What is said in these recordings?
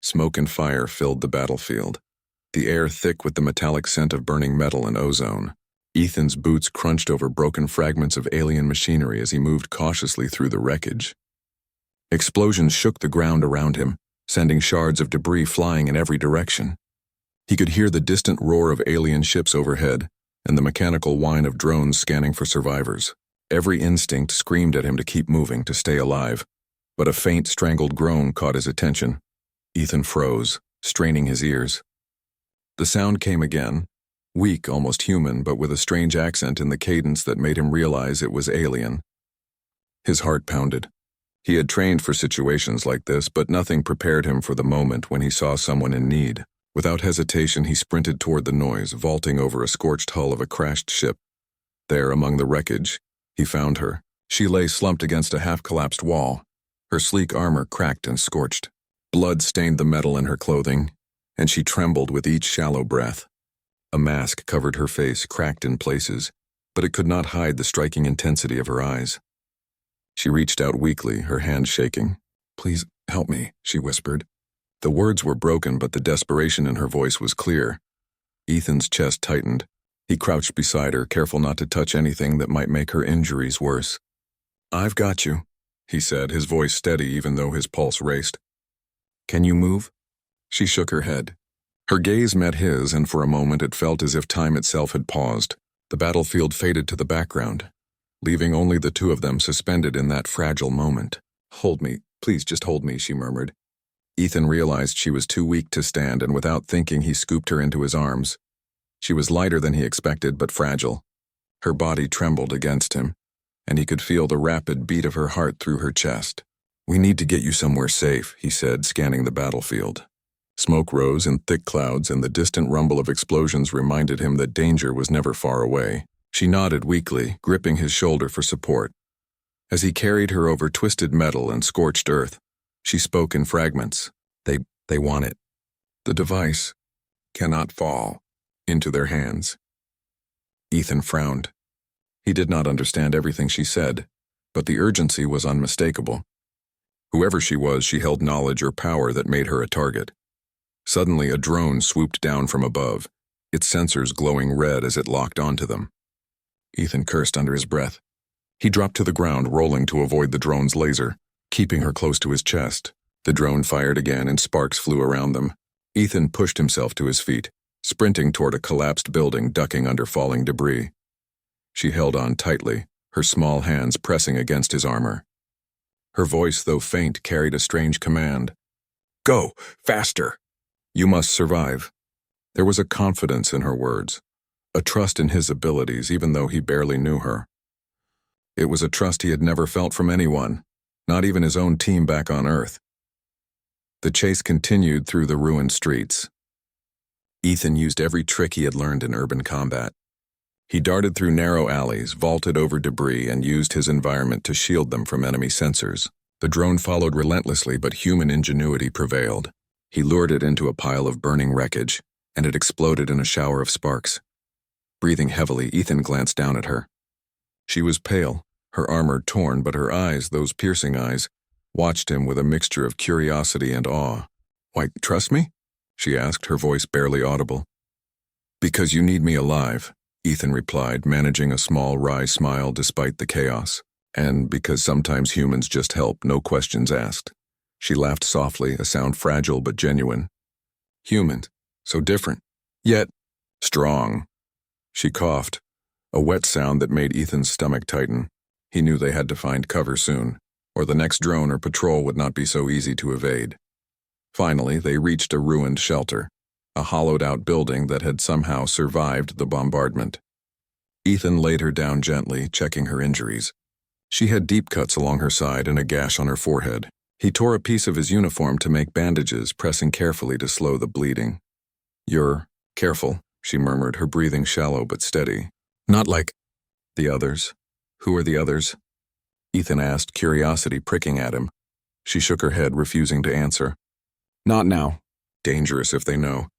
Smoke and fire filled the battlefield, the air thick with the metallic scent of burning metal and ozone. Ethan's boots crunched over broken fragments of alien machinery as he moved cautiously through the wreckage. Explosions shook the ground around him, sending shards of debris flying in every direction. He could hear the distant roar of alien ships overhead and the mechanical whine of drones scanning for survivors. Every instinct screamed at him to keep moving, to stay alive, but a faint, strangled groan caught his attention. Ethan froze, straining his ears. The sound came again, weak, almost human, but with a strange accent in the cadence that made him realize it was alien. His heart pounded. He had trained for situations like this, but nothing prepared him for the moment when he saw someone in need. Without hesitation, he sprinted toward the noise, vaulting over a scorched hull of a crashed ship. There, among the wreckage, he found her. She lay slumped against a half-collapsed wall, her sleek armor cracked and scorched. Blood stained the metal in her clothing, and she trembled with each shallow breath. A mask covered her face, cracked in places, but it could not hide the striking intensity of her eyes. She reached out weakly, her hand shaking. "Please help me," she whispered. The words were broken, but the desperation in her voice was clear. Ethan's chest tightened. He crouched beside her, careful not to touch anything that might make her injuries worse. "I've got you," he said, his voice steady even though his pulse raced. "Can you move?" She shook her head. Her gaze met his, and for a moment it felt as if time itself had paused. The battlefield faded to the background, leaving only the two of them suspended in that fragile moment. "Hold me, please just hold me," she murmured. Ethan realized she was too weak to stand, and without thinking he scooped her into his arms. She was lighter than he expected, but fragile. Her body trembled against him, and he could feel the rapid beat of her heart through her chest. "We need to get you somewhere safe," he said, scanning the battlefield. Smoke rose in thick clouds, and the distant rumble of explosions reminded him that danger was never far away. She nodded weakly, gripping his shoulder for support. As he carried her over twisted metal and scorched earth, she spoke in fragments. They want it. The device cannot fall into their hands." Ethan frowned. He did not understand everything she said, but the urgency was unmistakable. Whoever she was, she held knowledge or power that made her a target. Suddenly, a drone swooped down from above, its sensors glowing red as it locked onto them. Ethan cursed under his breath. He dropped to the ground, rolling to avoid the drone's laser, keeping her close to his chest. The drone fired again, and sparks flew around them. Ethan pushed himself to his feet, sprinting toward a collapsed building, ducking under falling debris. She held on tightly, her small hands pressing against his armor. Her voice, though faint, carried a strange command. "Go! Faster! You must survive." There was a confidence in her words, a trust in his abilities even though he barely knew her. It was a trust he had never felt from anyone, not even his own team back on Earth. The chase continued through the ruined streets. Ethan used every trick he had learned in urban combat. He darted through narrow alleys, vaulted over debris, and used his environment to shield them from enemy sensors. The drone followed relentlessly, but human ingenuity prevailed. He lured it into a pile of burning wreckage, and it exploded in a shower of sparks. Breathing heavily, Ethan glanced down at her. She was pale, her armor torn, but her eyes, those piercing eyes, watched him with a mixture of curiosity and awe. "Why, trust me?" she asked, her voice barely audible. "Because you need me alive," Ethan replied, managing a small, wry smile despite the chaos. "And because sometimes humans just help, no questions asked." She laughed softly, a sound fragile but genuine. "Humans, so different, yet strong." She coughed, a wet sound that made Ethan's stomach tighten. He knew they had to find cover soon, or the next drone or patrol would not be so easy to evade. Finally, they reached a ruined shelter, a hollowed-out building that had somehow survived the bombardment. Ethan laid her down gently, checking her injuries. She had deep cuts along her side and a gash on her forehead. He tore a piece of his uniform to make bandages, pressing carefully to slow the bleeding. "You're careful," she murmured, her breathing shallow but steady. "Not like the others." "Who are the others?" Ethan asked, curiosity pricking at him. She shook her head, refusing to answer. "Not now. Dangerous if they know.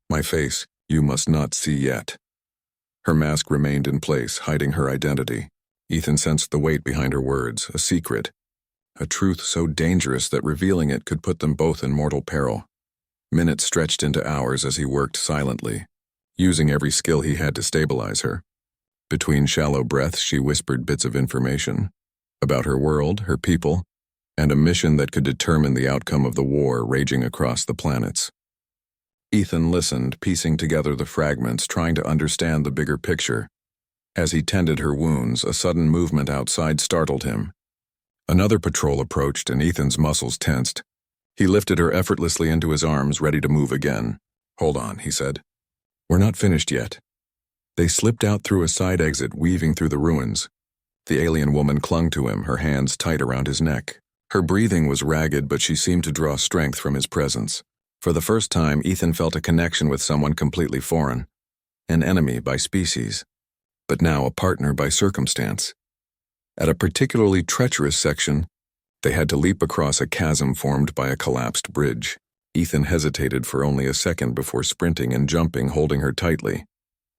My face, you must not see yet." Her mask remained in place, hiding her identity. Ethan sensed the weight behind her words, a secret, a truth so dangerous that revealing it could put them both in mortal peril. Minutes stretched into hours as he worked silently, using every skill he had to stabilize her. Between shallow breaths, she whispered bits of information about her world, her people, and a mission that could determine the outcome of the war raging across the planets. Ethan listened, piecing together the fragments, trying to understand the bigger picture. As he tended her wounds, a sudden movement outside startled him. Another patrol approached, and Ethan's muscles tensed. He lifted her effortlessly into his arms, ready to move again. "Hold on," he said. "We're not finished yet." They slipped out through a side exit, weaving through the ruins. The alien woman clung to him, her hands tight around his neck. Her breathing was ragged, but she seemed to draw strength from his presence. For the first time, Ethan felt a connection with someone completely foreign. An enemy by species, but now a partner by circumstance. At a particularly treacherous section, they had to leap across a chasm formed by a collapsed bridge. Ethan hesitated for only a second before sprinting and jumping, holding her tightly.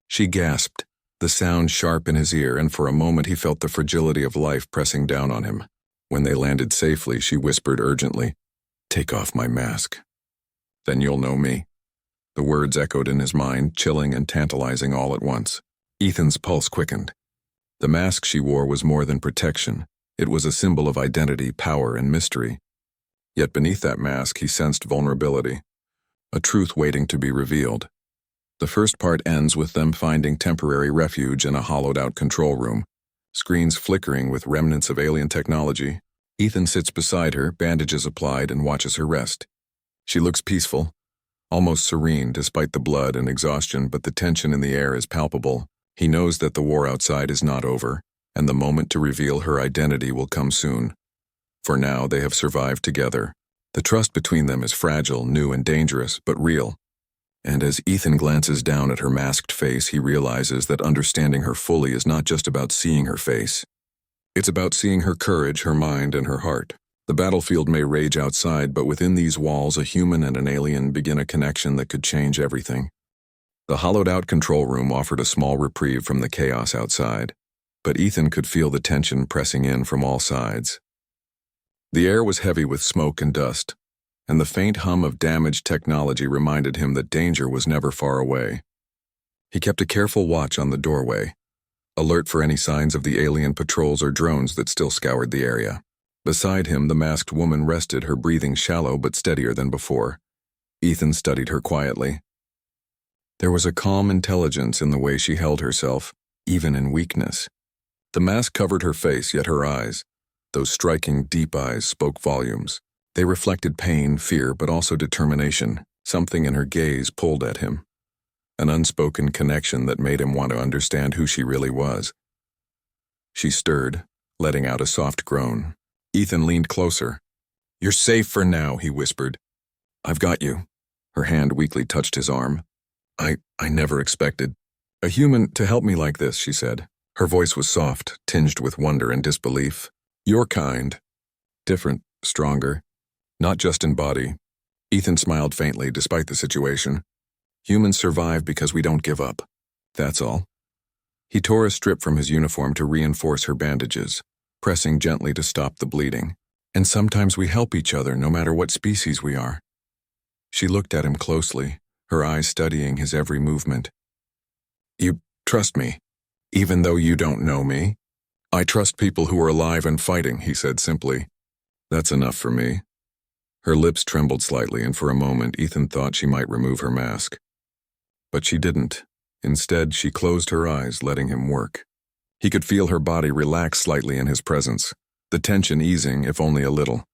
She gasped, the sound sharp in his ear, and for a moment he felt the fragility of life pressing down on him. When they landed safely, she whispered urgently, "Take off my mask. Then you'll know me." The words echoed in his mind, chilling and tantalizing all at once. Ethan's pulse quickened. The mask she wore was more than protection. It was a symbol of identity, power, and mystery. Yet beneath that mask he sensed vulnerability, a truth waiting to be revealed. The first part ends with them finding temporary refuge in a hollowed-out control room, screens flickering with remnants of alien technology. Ethan sits beside her, bandages applied, and watches her rest. She looks peaceful, almost serene despite the blood and exhaustion, but the tension in the air is palpable. He knows that the war outside is not over, and the moment to reveal her identity will come soon. For now, they have survived together. The trust between them is fragile, new and dangerous, but real. And as Ethan glances down at her masked face, he realizes that understanding her fully is not just about seeing her face. It's about seeing her courage, her mind, and her heart. The battlefield may rage outside, but within these walls, a human and an alien begin a connection that could change everything. The hollowed-out control room offered a small reprieve from the chaos outside, but Ethan could feel the tension pressing in from all sides. The air was heavy with smoke and dust, and the faint hum of damaged technology reminded him that danger was never far away. He kept a careful watch on the doorway, alert for any signs of the alien patrols or drones that still scoured the area. Beside him, the masked woman rested, her breathing shallow but steadier than before. Ethan studied her quietly. There was a calm intelligence in the way she held herself, even in weakness. The mask covered her face, yet her eyes, those striking, deep eyes, spoke volumes. They reflected pain, fear, but also determination. Something in her gaze pulled at him, an unspoken connection that made him want to understand who she really was. She stirred, letting out a soft groan. Ethan leaned closer. "You're safe for now," he whispered. "I've got you." Her hand weakly touched his arm. I never expected a human to help me like this," she said. Her voice was soft, tinged with wonder and disbelief. "Your kind. Different, stronger. Not just in body." Ethan smiled faintly despite the situation. "Humans survive because we don't give up. That's all." He tore a strip from his uniform to reinforce her bandages, pressing gently to stop the bleeding. "And sometimes we help each other, no matter what species we are." She looked at him closely, her eyes studying his every movement. "You trust me, even though you don't know me?" "I trust people who are alive and fighting," he said simply. "That's enough for me." Her lips trembled slightly, and for a moment Ethan thought she might remove her mask. But she didn't. Instead, she closed her eyes, letting him work. He could feel her body relax slightly in his presence, the tension easing, if only a little.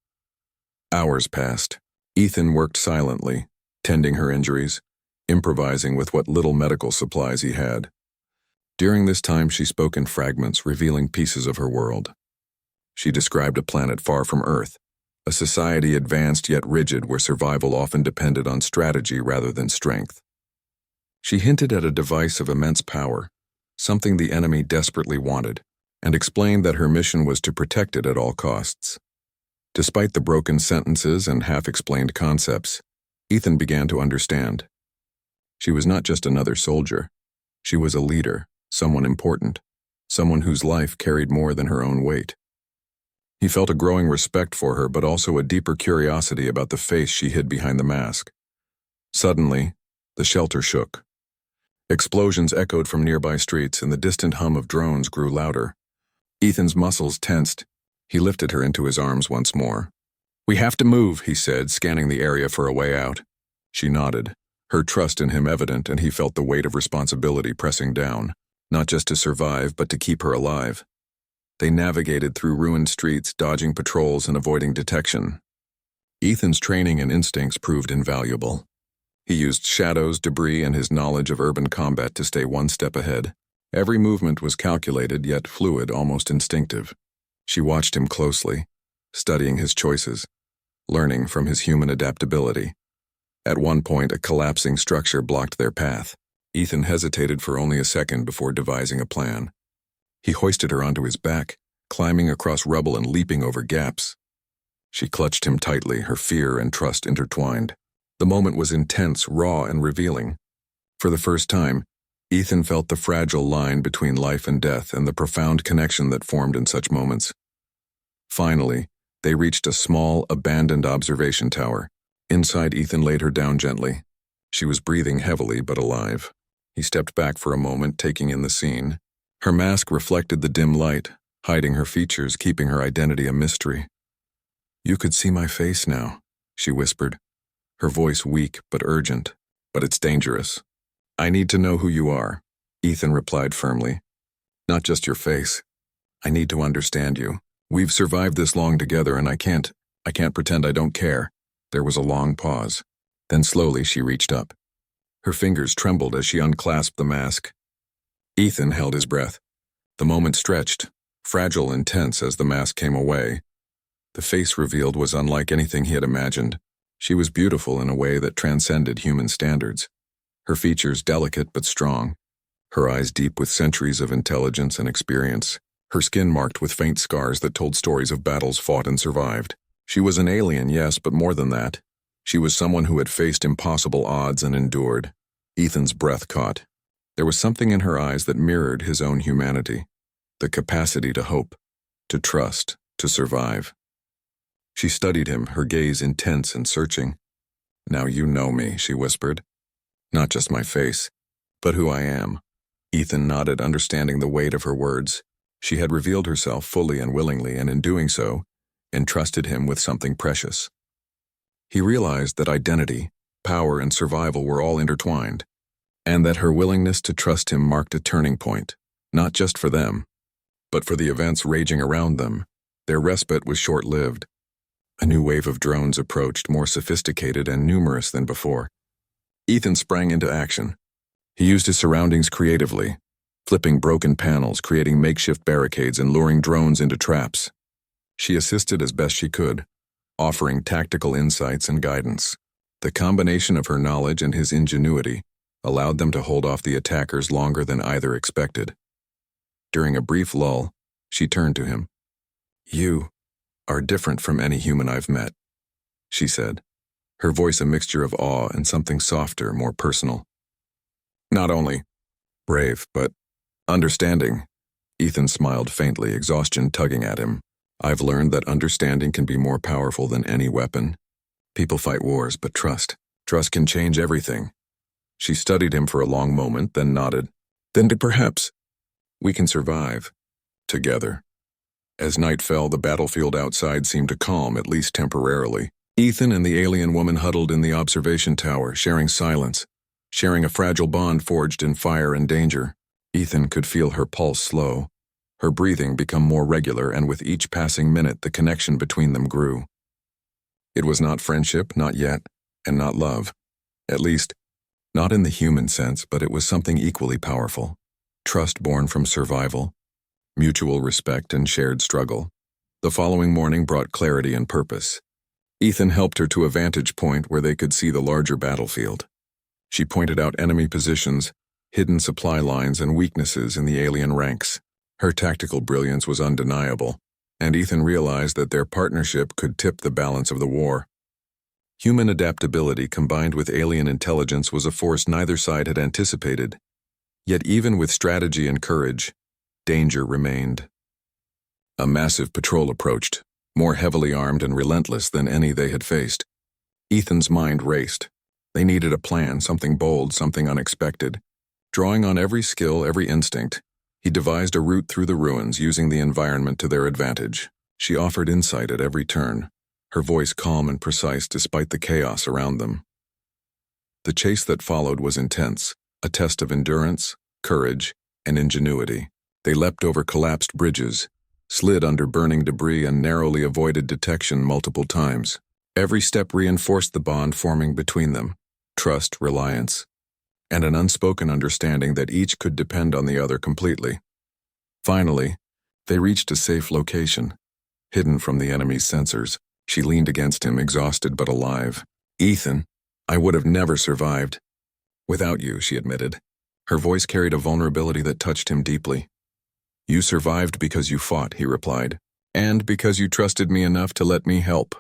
Hours passed. Ethan worked silently, tending her injuries, improvising with what little medical supplies he had. During this time, she spoke in fragments, revealing pieces of her world. She described a planet far from Earth, a society advanced yet rigid where survival often depended on strategy rather than strength. She hinted at a device of immense power, something the enemy desperately wanted, and explained that her mission was to protect it at all costs. Despite the broken sentences and half-explained concepts, Ethan began to understand. She was not just another soldier. She was a leader, someone important, someone whose life carried more than her own weight. He felt a growing respect for her, but also a deeper curiosity about the face she hid behind the mask. Suddenly, the shelter shook. Explosions echoed from nearby streets, and the distant hum of drones grew louder. Ethan's muscles tensed. He lifted her into his arms once more. "We have to move," he said, scanning the area for a way out. She nodded, her trust in him evident, and he felt the weight of responsibility pressing down, not just to survive, but to keep her alive. They navigated through ruined streets, dodging patrols and avoiding detection. Ethan's training and instincts proved invaluable. He used shadows, debris, and his knowledge of urban combat to stay one step ahead. Every movement was calculated, yet fluid, almost instinctive. She watched him closely, studying his choices, learning from his human adaptability. At one point, a collapsing structure blocked their path. Ethan hesitated for only a second before devising a plan. He hoisted her onto his back, climbing across rubble and leaping over gaps. She clutched him tightly, her fear and trust intertwined. The moment was intense, raw, and revealing. For the first time, Ethan felt the fragile line between life and death and the profound connection that formed in such moments. Finally, they reached a small, abandoned observation tower. Inside, Ethan laid her down gently. She was breathing heavily but alive. He stepped back for a moment, taking in the scene. Her mask reflected the dim light, hiding her features, keeping her identity a mystery. "You could see my face now," she whispered, her voice weak but urgent. "But it's dangerous." "I need to know who you are," Ethan replied firmly. "Not just your face. I need to understand you. We've survived this long together, and I can't pretend I don't care." There was a long pause. Then slowly she reached up. Her fingers trembled as she unclasped the mask. Ethan held his breath. The moment stretched, fragile and tense as the mask came away. The face revealed was unlike anything he had imagined. She was beautiful in a way that transcended human standards. Her features delicate but strong, her eyes deep with centuries of intelligence and experience, her skin marked with faint scars that told stories of battles fought and survived. She was an alien, yes, but more than that. She was someone who had faced impossible odds and endured. Ethan's breath caught. There was something in her eyes that mirrored his own humanity, the capacity to hope, to trust, to survive. She studied him, her gaze intense and searching. "Now you know me," she whispered. "Not just my face, but who I am." Ethan nodded, understanding the weight of her words. She had revealed herself fully and willingly, and in doing so, entrusted him with something precious. He realized that identity, power, and survival were all intertwined, and that her willingness to trust him marked a turning point, not just for them, but for the events raging around them. Their respite was short-lived. A new wave of drones approached, more sophisticated and numerous than before. Ethan sprang into action. He used his surroundings creatively, flipping broken panels, creating makeshift barricades, and luring drones into traps. She assisted as best she could, offering tactical insights and guidance. The combination of her knowledge and his ingenuity allowed them to hold off the attackers longer than either expected. During a brief lull, she turned to him. "You are different from any human I've met," she said, her voice a mixture of awe and something softer, more personal. "Not only brave, but understanding." Ethan smiled faintly, exhaustion tugging at him. "I've learned that understanding can be more powerful than any weapon. People fight wars, but trust can change everything." She studied him for a long moment, then nodded. "Then perhaps we can survive together." As night fell, the battlefield outside seemed to calm, at least temporarily. Ethan and the alien woman huddled in the observation tower, sharing silence, sharing a fragile bond forged in fire and danger. Ethan could feel her pulse slow, her breathing become more regular, and with each passing minute the connection between them grew. It was not friendship, not yet, and not love. At least, not in the human sense, but it was something equally powerful. Trust born from survival, mutual respect, and shared struggle. The following morning brought clarity and purpose. Ethan helped her to a vantage point where they could see the larger battlefield. She pointed out enemy positions, hidden supply lines, and weaknesses in the alien ranks. Her tactical brilliance was undeniable, and Ethan realized that their partnership could tip the balance of the war. Human adaptability combined with alien intelligence was a force neither side had anticipated. Yet even with strategy and courage, danger remained. A massive patrol approached, more heavily armed and relentless than any they had faced. Ethan's mind raced. They needed a plan, something bold, something unexpected. Drawing on every skill, every instinct, he devised a route through the ruins, using the environment to their advantage. She offered insight at every turn, her voice calm and precise despite the chaos around them. The chase that followed was intense, a test of endurance, courage, and ingenuity. They leapt over collapsed bridges, slid under burning debris, and narrowly avoided detection multiple times. Every step reinforced the bond forming between them: trust, reliance, and an unspoken understanding that each could depend on the other completely. Finally, they reached a safe location, hidden from the enemy's sensors. She leaned against him, exhausted but alive. "Ethan, I would have never survived without you," she admitted. Her voice carried a vulnerability that touched him deeply. "You survived because you fought," he replied, "and because you trusted me enough to let me help.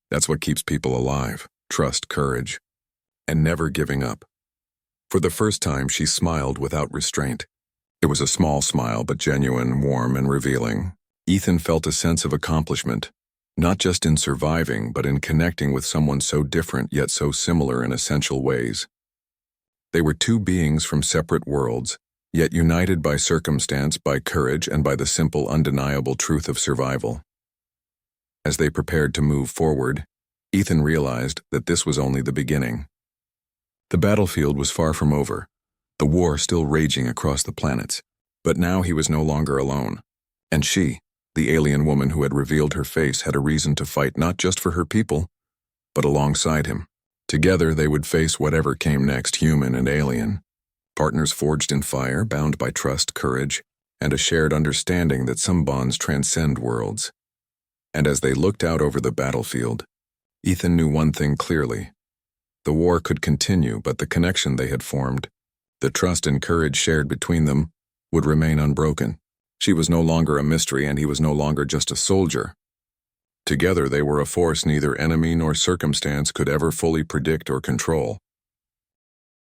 That's what keeps people alive: trust, courage, and never giving up." For the first time, she smiled without restraint. It was a small smile, but genuine, warm, and revealing. Ethan felt a sense of accomplishment, not just in surviving, but in connecting with someone so different yet so similar in essential ways. They were two beings from separate worlds, yet united by circumstance, by courage, and by the simple, undeniable truth of survival. As they prepared to move forward, Ethan realized that this was only the beginning. The battlefield was far from over, the war still raging across the planets. But now he was no longer alone. And she, the alien woman who had revealed her face, had a reason to fight, not just for her people, but alongside him. Together they would face whatever came next, human and alien. Partners forged in fire, bound by trust, courage, and a shared understanding that some bonds transcend worlds. And as they looked out over the battlefield, Ethan knew one thing clearly. The war could continue, but the connection they had formed, the trust and courage shared between them, would remain unbroken. She was no longer a mystery, and he was no longer just a soldier. Together they were a force neither enemy nor circumstance could ever fully predict or control.